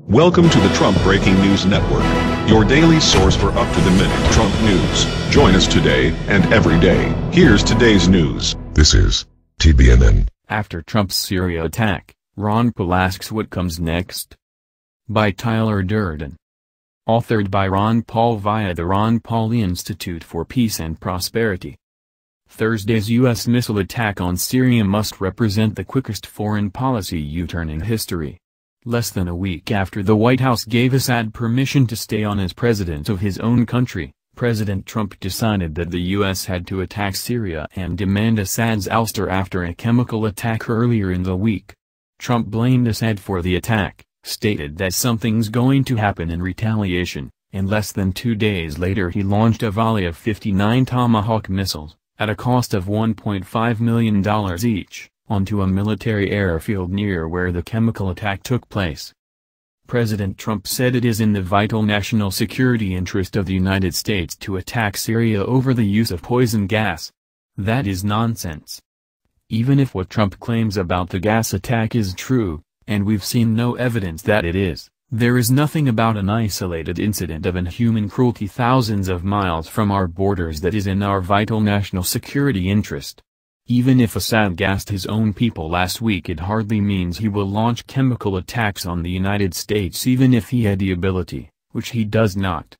Welcome to the Trump Breaking News Network, your daily source for up-to-the-minute Trump news. Join us today and every day. Here's today's news. This is TBNN. After Trump's Syria attack, Ron Paul asks what comes next. By Tyler Durden. Authored by Ron Paul via the Ron Paul Institute for Peace and Prosperity. Thursday's U.S. missile attack on Syria must represent the quickest foreign policy U-turn in history. Less than a week after the White House gave Assad permission to stay on as president of his own country, President Trump decided that the U.S. had to attack Syria and demand Assad's ouster after a chemical attack earlier in the week. Trump blamed Assad for the attack, stated that something's going to happen in retaliation, and less than 2 days later he launched a volley of 59 Tomahawk missiles, at a cost of $1.5 million each, onto a military airfield near where the chemical attack took place. President Trump said it is in the vital national security interest of the United States to attack Syria over the use of poison gas. That is nonsense. Even if what Trump claims about the gas attack is true, and we've seen no evidence that it is, there is nothing about an isolated incident of inhuman cruelty thousands of miles from our borders that is in our vital national security interest. Even if Assad gassed his own people last week, it hardly means he will launch chemical attacks on the United States even if he had the ability, which he does not.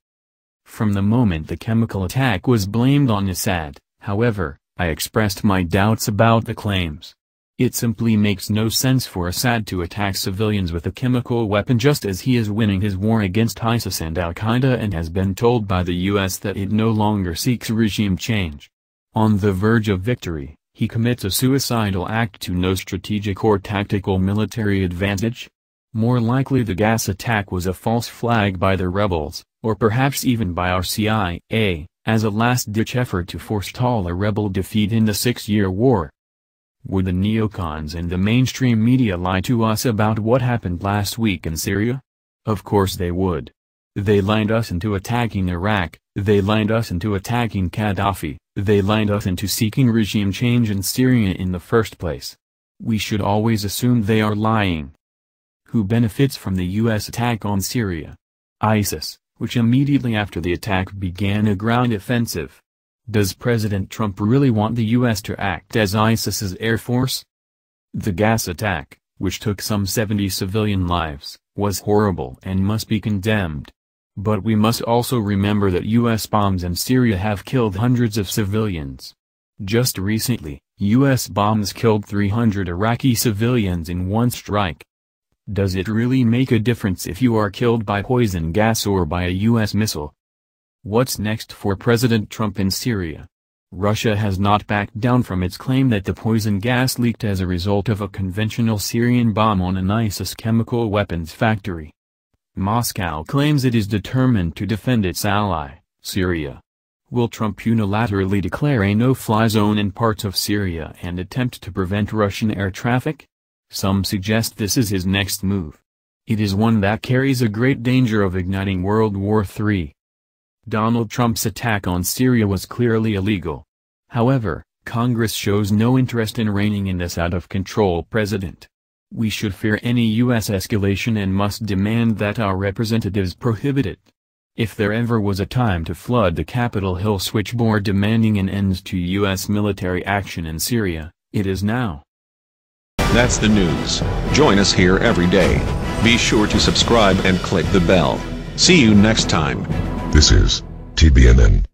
From the moment the chemical attack was blamed on Assad, however, I expressed my doubts about the claims. It simply makes no sense for Assad to attack civilians with a chemical weapon just as he is winning his war against ISIS and al-qaeda and has been told by the U.S. that it no longer seeks regime change. On the verge of victory, he commits a suicidal act to no strategic or tactical military advantage? More likely the gas attack was a false flag by the rebels, or perhaps even by our CIA, as a last-ditch effort to forestall a rebel defeat in the 6-year war. Would the neocons and the mainstream media lie to us about what happened last week in Syria? Of course they would. They lied us into attacking Iraq, they lied us into attacking Gaddafi, they lied us into seeking regime change in Syria in the first place. We should always assume they are lying. Who benefits from the U.S. attack on Syria? ISIS, which immediately after the attack began a ground offensive. Does President Trump really want the U.S. to act as ISIS's air force? The gas attack, which took some 70 civilian lives, was horrible and must be condemned. But we must also remember that U.S. bombs in Syria have killed hundreds of civilians. Just recently, U.S. bombs killed 300 Iraqi civilians in one strike. Does it really make a difference if you are killed by poison gas or by a U.S. missile? What's next for President Trump in Syria? Russia has not backed down from its claim that the poison gas leaked as a result of a conventional Syrian bomb on an ISIS chemical weapons factory. Moscow claims it is determined to defend its ally, Syria. Will Trump unilaterally declare a no-fly zone in parts of Syria and attempt to prevent Russian air traffic? Some suggest this is his next move. It is one that carries a great danger of igniting World War III. Donald Trump's attack on Syria was clearly illegal. However, Congress shows no interest in reining in this out-of-control president. We should fear any U.S. escalation and must demand that our representatives prohibit it. If there ever was a time to flood the Capitol Hill switchboard demanding an end to U.S. military action in Syria, it is now. That's the news. Join us here every day. Be sure to subscribe and click the bell. See you next time. This is TBNN.